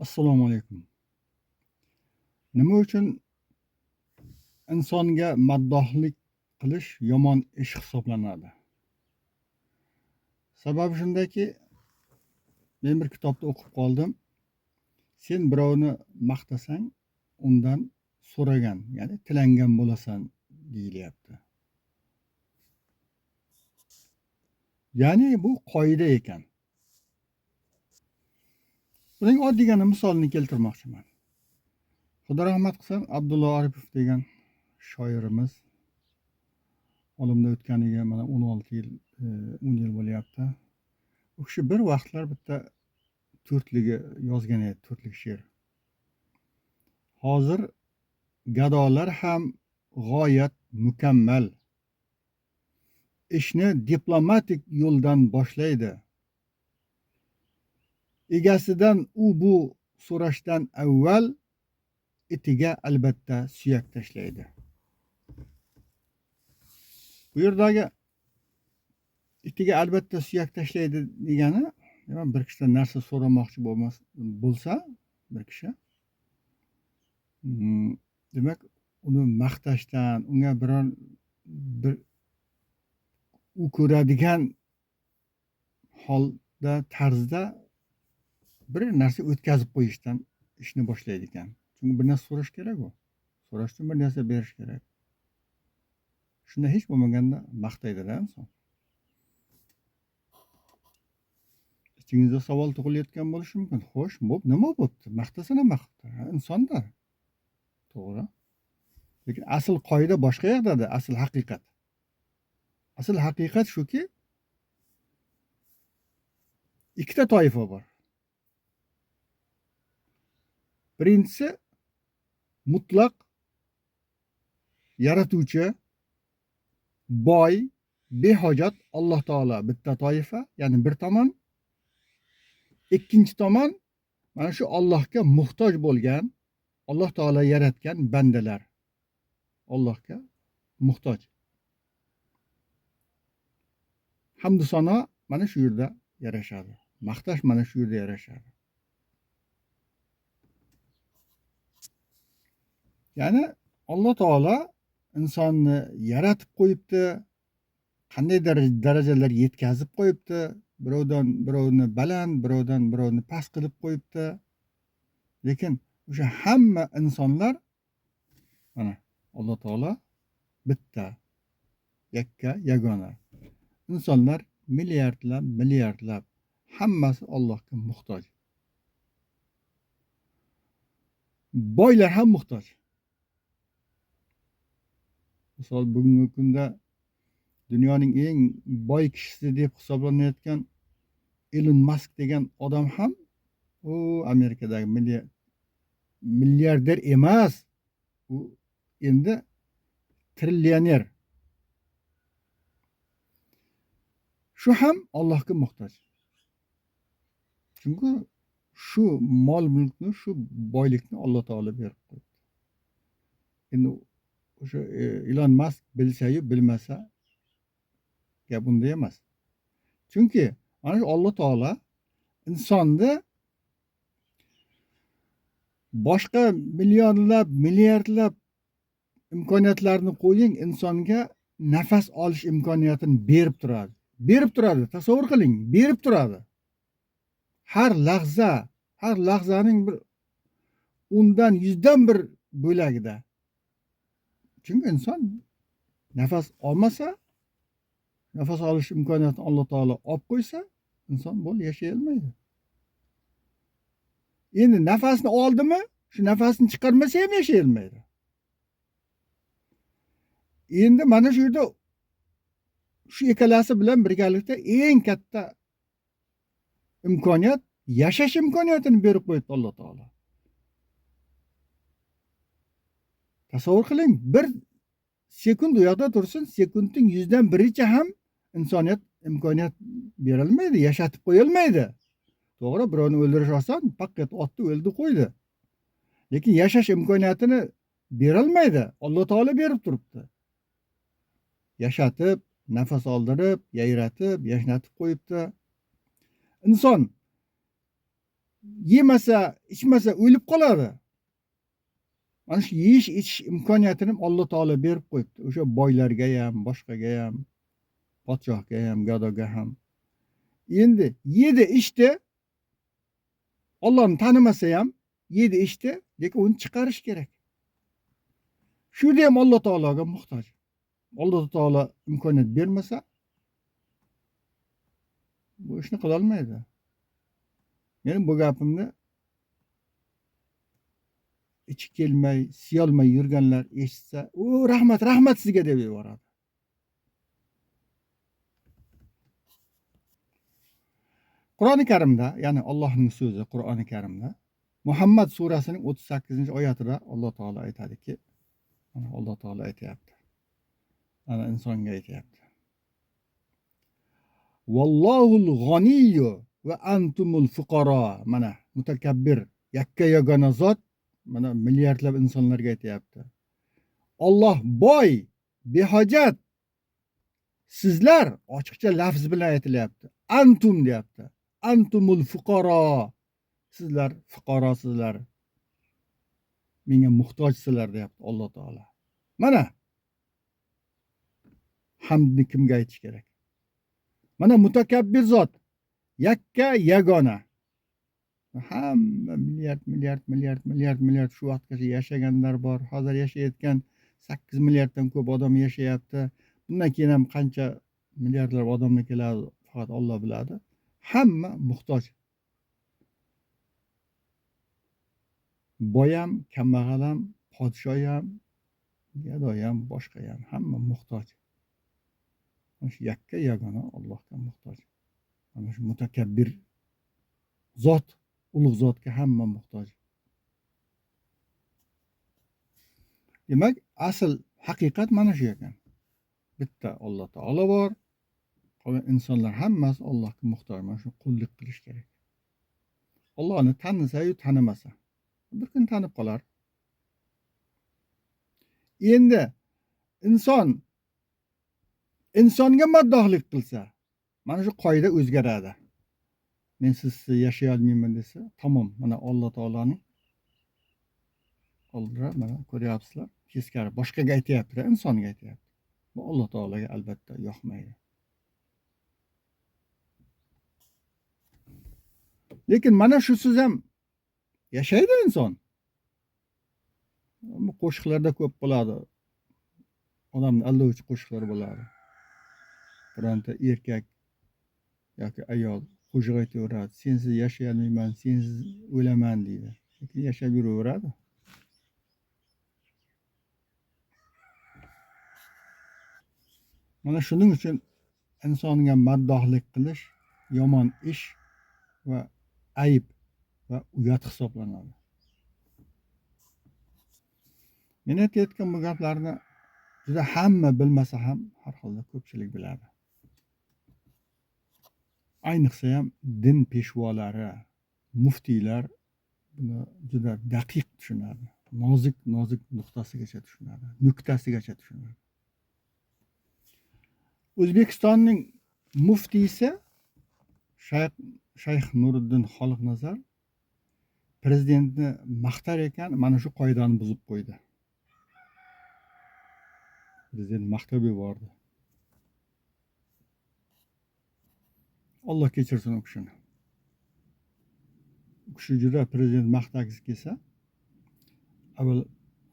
Assalomu alaykum. Nima uchun insonga maddohlik qilish yomon ish hisoblanadi? Sababi shundaki, men bir kitobda o'qib qoldim. Sen birovni maqtasang, undan so'ragan, ya'ni tilangan bo'lasan deyilyapti. Ya'ni bu qoida ekan. Buning oddiygina misolini keltirmoqchiman. Xudo rahmat qilsin, Abdullo Aripov degan shoirimiz olamdan o'tganiga mana 16 yil, 10 yil bo'lyapti. U kishi bir vaqtlar bitta to'rtligi yozgan edi, to'rtlik she'r. Hozir gadolar ham g'oyat mukammal ishni diplomatik yo'ldan boshlaydi. Egasidan u bu so'rashdan avval itiga albatta suyak tashlaydi. Bu yerdagi itiga albatta suyak tashlaydi degani, bir kishidan narsa so'ramoqchi bo'lsa bir kishi, demak uni maqtashdan, unga bir u ko'radigan holda, tarzda bir narsa o'tkazib qo'yishdan ishni boshlaydi ekan. Chunki bir narsa so'rash kerak u. So'rash uchun bir narsa berish kerak. Shunda hech bo'lmaganda maqtaydi-da inson. Ichingizda savol tug'ilayotgan bo'lishi mumkin. Xo'sh, nima bo'pti? Maqtasa nima qilibdi? Insonda. To'g'ri. Lekin asl qoida boshqa yerda, asl haqiqat. Asl haqiqat shuki, ikkita toifa bor. Birinchisi mutlaq yaratuvchi, boy, behojat Alloh taolo bitta toifa, ya'ni bir tomon. Ikkinchi tomon mana shu Allohga muhtoj bo'lgan, Alloh taolo yaratgan bandalar. Allohga muhtoj. Hamd sano mana shu yerda yarashadi. Maqtash mana shu yerda yarashadi. Ya'ni Alloh taolo insonni yaratib qo'yibdi, qanday darajalar yetkazib qo'yibdi, birovni baland, birovni past qilib qo'yibdi. Lekin o'sha hamma insonlar mana Alloh taolo bitta, yakka, yagona. İnsanlar milyardlab hammasi Allohga muhtoj. Boylar ham muhtoj. Misol bugungi kunda dunyoning eng boy kishisi deb hisoblanayotgan Elon Musk degan odam ham u Amerikadagi milliarder emas. U endi trillioner. Shu ham Allohga muhtoj. Chunki shu mol mulkni, shu boylikni Alloh taolo berib qo'ydi. Endi o'sha Elon Musk bilsa-yu bilmasa gap bunday emas. Chunki mana shu Alloh taolo insonni boshqa millionlab, milliardlab imkoniyatlarni qo'ying, insonga nafas olish imkoniyatini berib turadi. Berib turadi, tasavvur qiling, berib turadi. Har lahzaning bir 10dan 100dan bir bo'lagida. Chunki inson nafas olmasa, nafas olish imkoniyatini Alloh taolo olib qo'ysa, inson yashay olmaydi. Endi nafasni oldimi, shu nafasni chiqarmasa ham yashay olmaydi. Endi mana shu yerda shu ikkalasi bilan birgalikda eng katta imkoniyat, yashash imkoniyatini berib qo'ydi Alloh taolo. Tasavvur qiling, bir sekund u yoqda tursin, sekundning 100dan 1icha ham insoniyat imkoniyat berilmaydi, yashatib qo'yilmaydi. To'g'ri, birovni o'ldirish oson, faqat otni o'ldi qo'ydi. Lekin yashash imkoniyatini berilmaydi, Alloh taolo berib turibdi. Yashatib, nafas oldirib, yayratib, yashnatib qo'yibdi. Inson yemasa ichmasa o'lib qoladi. Mana shu yeyish ichish imkoniyatini Alloh taolo berib qo'yibdi. O'sha boylarga ham, boshqaga ham, podshohga ham, gadoga ham. Endi yedi ichdi, Allohni tanimasa ham yedi ichdi, lekin uni chiqarish kerak. Shunda ham Alloh taologa muhtoj. Alloh taolo imkoniyat bermasa bu ishni qila olmaydi. Men bu gapimni ichi kelmay, siyolmay yurganlar eshitsa, "O, rahmat, rahmat sizga" deb yuboradi. Qur'oni Karimda, ya'ni Allohning so'zi Qur'oni Karimda Muhammad surasining 38-oyatida Alloh taolo aytadiki, mana Alloh taolo aytayapti. Ana insonga aytayapti. Vallohul g'aniyyu va antumul fuqaro. Mana mutakabbir, yakka yagona zot mana milliardlab insonlarga aytayapti. Alloh boy, behojat. Sizlar ochiqcha lafz bilan aytilyapti. Antum deyapti. Antumul fuqaro. Sizlar fuqarosizlar. Menga muhtojsizlar deyapti Alloh taolo. Mana hamdni kimga aytish kerak? Mana mutakabbir zot, yakka yagona. Hamma milliard shu vaqtgacha yashaganlar bor. Hozir yashayotgan 8 milliarddan ko'p odam yashayapti. Bundan keyin ham qancha milliardlab odamlar keladi, faqat Alloh biladi. Hamma muhtoj. Boy ham, kambag'al ham, podshoh ham, gado ham, boshqa ham hamma muhtoj. Mana shu yakka yagona Allohga muhtoj. Mana shu mutakabbir zot, ulug' zotga hamma muhtoj. Demak, asl haqiqat mana shu ekan. Bitta Alloh taolo bor. Qolgan insonlar hammasi Allohga muhtoj. Mana shu qullik qilish kerak. Allohni tanisa-yu tanimasa, bir kun tanib qolar. Endi insonga maddohlik qilsa, mana shu qoida o'zgaradi. Men sizsiz yashay olmayman desa, tamom, mana Alloh taoloning oldida mana ko'ryapsizlar, teskari boshqaga aytayapti, insonga aytayapti. Bu Alloh taologa albatta yoqmaydi. Lekin mana shusiz ham yashaydi inson. Bu qo'shiqlarda ko'p bo'ladi. Odamni aldovchi qo'shiqlar bo'ladi. Bironta erkak yoki ayol qo'shiq aytaveradi. Sensiz yashay olmayman, sensiz o'laman deydi. Lekin yashab yuraveradi. Mana shuning uchun insonga maddohlik qilish yomon ish va ayb va uyat hisoblanadi. Men aytayotgan bu gaplarni juda hamma bilmasa ham har holda ko'pchilik biladi. Ayniqsa ham din peshvolari, muftiylar buni juda daqiq tushunadi. Nozik nuqtasigacha tushunadi, nuqtasigacha tushunadi. O'zbekistonning muftiysi Shayx Nuriddin Xoliqnazar prezidentni maqtar ekan, mana shu qoidani buzib qo'ydi. Prezident maqtab yubordi. Alloh kechirsin u kishini. U kishi juda prezident maqtagisi kelsa, avval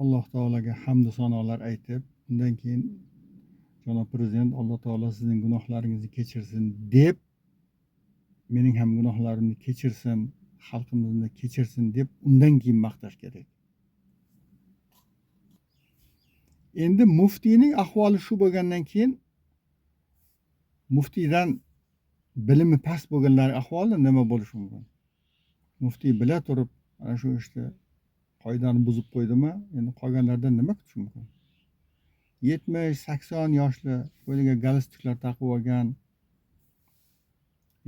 Alloh taolaga hamd sanolar aytib, undan keyin janob prezident, Alloh taolo sizning gunohlaringizni kechirsin deb, mening ham gunohlarimni kechirsin, xalqimizni kechirsin deb undan keyin maqtash kerak. Endi muftiyning ahvoli shu bo'lgandan keyin muftiydan bilimi past bo'lganlar ahvoli nima bo'lishi mumkin? Muftiy bila turib ana shu ishni qoidani buzib qo'ydimi? Endi qolganlardan nima kutish mumkin? 70-80 yoshli qo'liga galstuklar taqib olgan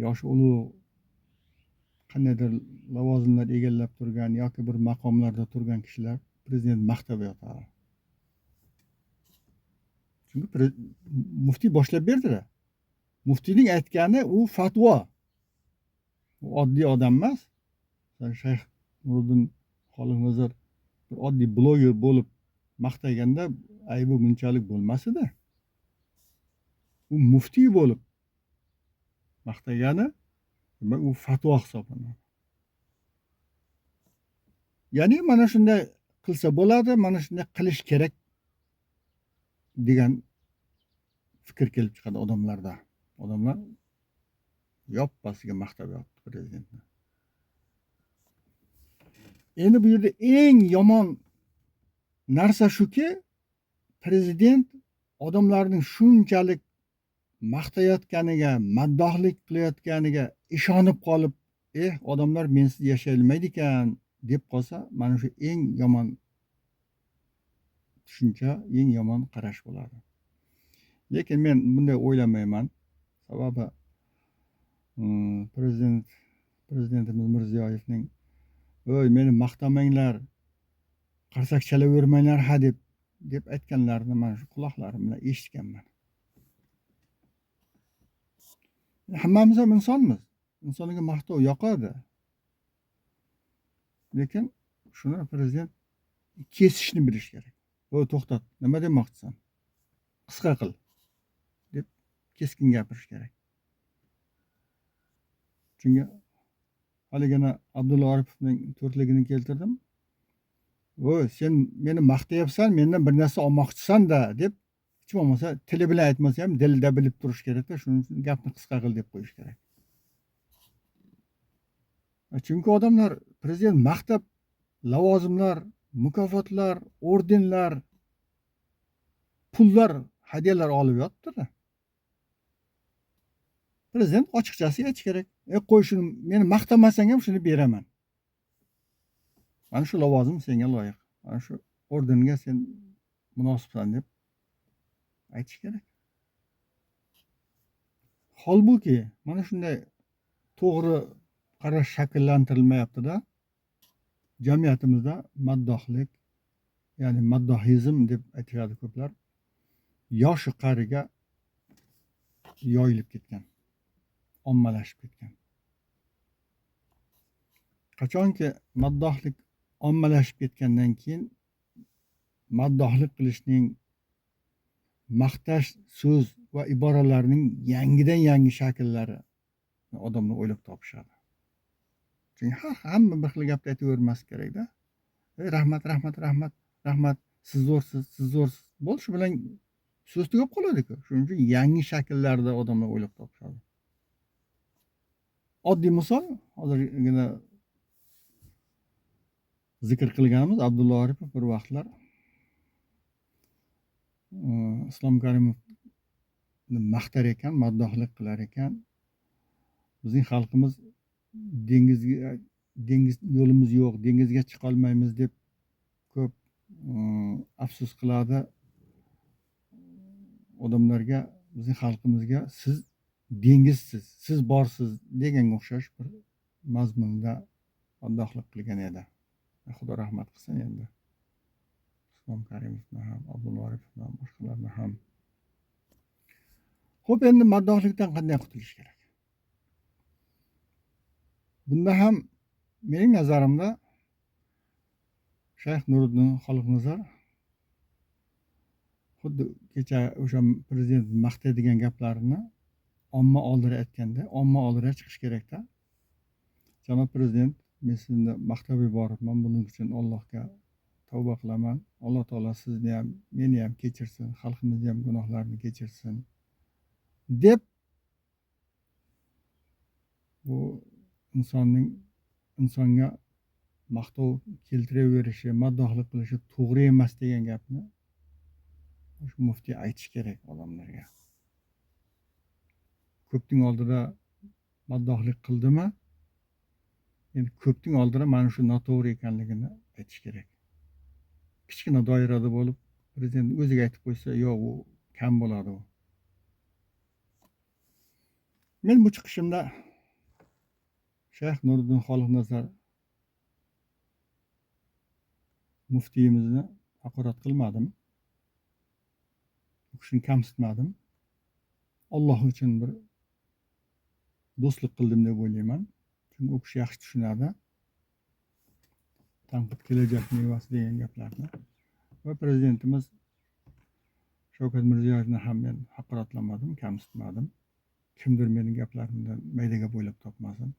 yosh ulug' qandaydir lavozimlar egallab turgan yoki bir maqomlarda turgan kishilar prezident maqtab yotadi. Chunki muftiy boshlab berdilar. Muftiyning aytgani u fatvo. U oddiy odam emas. Sen Shayx Nuriddin Xoliqnazar bir oddiy bloger bo'lib maqtaganda aybi bunchalik bo'lmasdi. U muftiy bo'lib maqtagani, demak u fatvo hisoblanadi. Ya'ni mana shunday qilsa bo'ladi, mana shunday qilish kerak degan fikr kelib chiqadi odamlarda. Odamlar yoppasiga maqtab yotdi prezidentni. Endi bu yerda eng yomon narsa shuki, prezident odamlarning shunchalik maqtayotganiga, maddohlik qilayotganiga ishonib qolib, odamlar mensiz yashay olmaydi ekan deb qolsa, mana shu eng yomon tushuncha, eng yomon qarash bo'ladi. Lekin men bunday o'ylamayman. Sababi prezidentimiz Mirziyoyevning "Voy, meni maqtamanglar, qarsak chalavermanglar ha" deb aytganlarini mana shu quloqlarim bilan eshitganman. Hammamiz ham insonmiz. Insonga maqtov yoqadi. Lekin shuni prezident kesishni bilish kerak. "Voy, to'xtat, nima demoqchisan? Qisqa qil" deb keskin gapirish kerak. Chunki haligina Abdulla Oripovning to'rtligini keltirdim. "Voy, sen meni maqtayapsan, mendan bir narsa olmoqchisan-da" deb hech bo'lmasa tili bilan aytmasa ham dilida bilib turish kerak-da, shuning uchun gapni qisqa qil deb qo'yish kerak. Chunki odamlar prezident maqtab lavozimlar, mukofotlar, ordenlar, pullar, hadyalar olib yotibdi-da. Prezident ochiqchasi aytish kerak. Qo'y shuni, meni maqtamasang ham shuni beraman. Mana shu lavozim senga loyiq. Mana shu ordenga sen munosibsan deb aytish kerak. Holbuki mana shunday to'g'ri qarash shakllantirilmayapti-da. Jamiyatimizda maddohlik, ya'ni maddohizm deb aytishadi ko'plar, yoshi qariga yoyilib ketgan, ommalashib ketgan. Qachonki maddohlik ommalashib ketgandan keyin maddohlik qilishning, maqtash so'z va iboralarning yangidan yangi shakllari odamlar o'ylab topishadi. Chunki hamma bir xil gapni aytavermas kerak-da. Rahmat, rahmat, rahmat, rahmat, siz zo'rsiz, siz zo'rsiz. Bo'lishi bilan so'z tugab qoladi-ku. Shuning uchun yangi shakllarda odamlar o'ylab topishadi. Oddiy misol, hozirgina zikr qilganimiz Abdulla Oripov bir vaqtlar Islom Karimovni maqtar ekan, maddohlik qilar ekan. Bizning xalqimiz dengiz yo'limiz yo'q, dengizga chiqa olmaymiz deb ko'p afsus qiladi. Odamlarga, bizning xalqimizga siz dengizsiz, siz borsiz deganga o'xshash bir mazmunda maddohlik qilgan edi. Xudo rahmat qilsin endi. Islom Karimovni ham, Abdulla Oripovni ham, boshqalarni ham. Xo'p, endi maddohlikdan qanday qutulish kerak? Bunda ham mening nazarimda Shayx Nuriddin Xoliqnazar xuddi kecha o'sha prezident maqtaydigan gaplarini omma oldida aytganda, omma oldida chiqish kerak-da. Janob prezident, men sizni maqtab yuboribman, buning uchun Allohga tavba qilaman. Alloh taolo sizni ham, meni ham kechirsin, xalqimizni ham gunohlarini kechirsin deb bu insonga maqtov keltiraverishi, maddohlik qilishi to'g'ri emas degan gapni shu muftiy aytish kerak odamlarga. Ko'pning oldida maddohlik qildimi? Endi ko'pning oldida mana shu noto'g'ri ekanligini aytish kerak. Kichkina doirada bo'lib, prezident o'ziga aytib qo'ysa, yo'q, u kam bo'ladi u. Men bu chiqishimda Shayx Nuriddin Xoliqnazar muftiyimizni haqorat qilmadim. U kishini kamsitmadim. Alloh uchun bir do'stlik qildim deb o'ylayman. Chunki u kishi yaxshi tushunadi. tanqid kelajak mevasi degan gaplarni va prezidentimiz Shavkat Mirziyoyevni ham men haqoratlamadim, kamsitmadim. Kimdir meni gaplarimdan maydaga bo'ylab topmasin.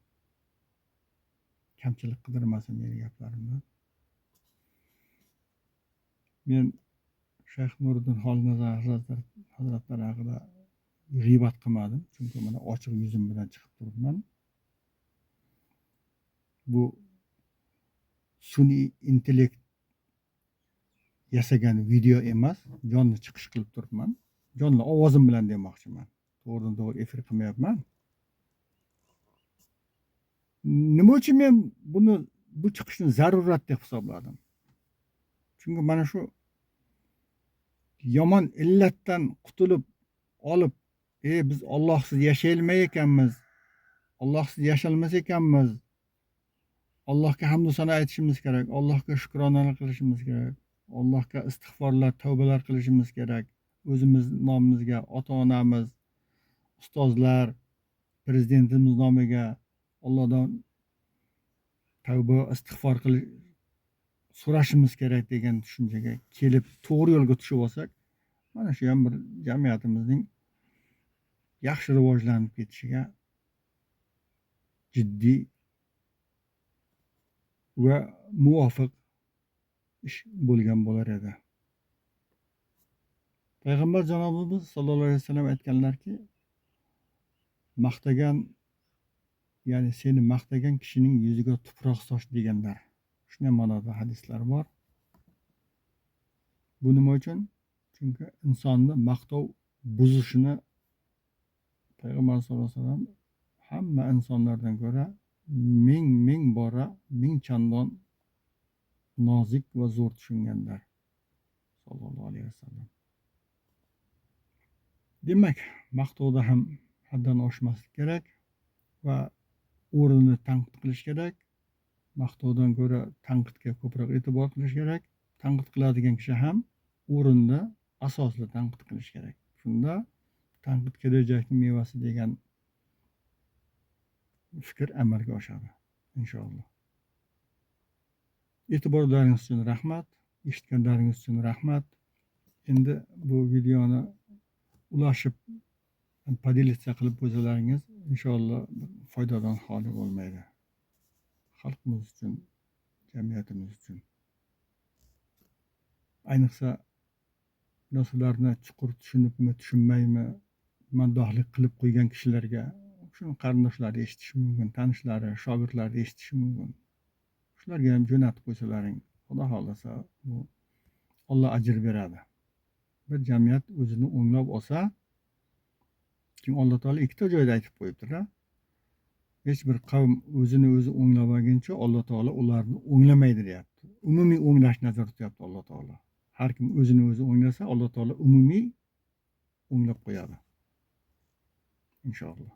Kamchilik qidirmasin meni gaplarimdan. Men Shayx Nuriddin Xolnazar hazratlari haqida g'iybat qilmadim. Chunki mana ochiq yuzim bilan chiqib turibman. Bu sun'iy intellekt yasagan video emas, jonli chiqish qilib turibman. Jonli ovozim bilan demoqchiman. To'g'ridan to'g'ri efir qilmayapman. Nima uchun men bu chiqishni zarurat deb hisobladim? Chunki mana shu yomon illatdan qutulib olib, biz Allohsiz yashayolmay ekanmiz. Allohsiz yashalmas ekanmiz. Allohga hamd va sano aytishimiz kerak. Allohga shukronalar qilishimiz kerak. Allohga istig'forlar, tavbalar qilishimiz kerak. O'zimiz nomimizga, ota-onamiz, ustozlar, prezidentimiz nomiga Allohdan tavba, istig'for qilish so'rashimiz kerak degan tushunchaga kelib to'g'ri yo'lga tushib olsak, mana shu ham bir jamiyatimizning yaxshi rivojlanib ketishiga jiddiy va muvofiq ish bo'lgan bo'lar edi. Payg'ambar janobimiz sollallohu alayhi vasallam aytganlarki, maqtagan, ya'ni seni maqtagan kishining yuziga tuproq soch deganlar. Shunday ma'noda hadislar bor. Bu nima uchun? Chunki insonni maqtov buzishini Payg'ambar sollallohu alayhi vasallam hamma insonlardan ko'ra ming bora, ming chandon nozik va zo'r tushunganlar. Sallallohu alayhi vasallam. Demak, maqtovda ham haddan oshmaslik kerak va o'rinni tanqid qilish kerak. Maqtovdan ko'ra tanqidga ko'proq e'tibor qilish kerak. Tanqid qiladigan kishi ham o'rinda, asosli tanqid qilish kerak. Shunda tanqid kelajakning mevasi degan fikr amalga oshadi inshaalloh. E'tiborlaringiz uchun rahmat, eshitganlaringiz uchun rahmat. Endi bu videoni ulashib podelitsiya qilib qo'ysalaringiz inshaalloh foydadan xoli bo'lmaydi. Xalqimiz uchun, jamiyatimiz uchun. Ayniqsa narsalarni chuqur tushunibmi, tushunmaymi, maddohlik qilib qo'ygan kishilarga shuni qarindoshlari eshitishi mumkin, tanishlari, shogirdlari eshitishi mumkin. Shularga ham jo'natib qo'ysalaring, Xudo xolasa bu Alloh ajr beradi. Bir jamiyat o'zini o'nglab olsa, chunki Alloh taolo ikkita joyda aytib qo'yibdi-da. Hech bir qavm o'zini o'zi o'nglamaguncha Alloh taolo ularni o'nglamaydi deyapti. Umumiy o'nglash nazarda tutyapti Alloh taolo. Har kim o'zini o'zi o'nglasa, Alloh taolo umumiy o'nglab qo'yadi. Inshaalloh.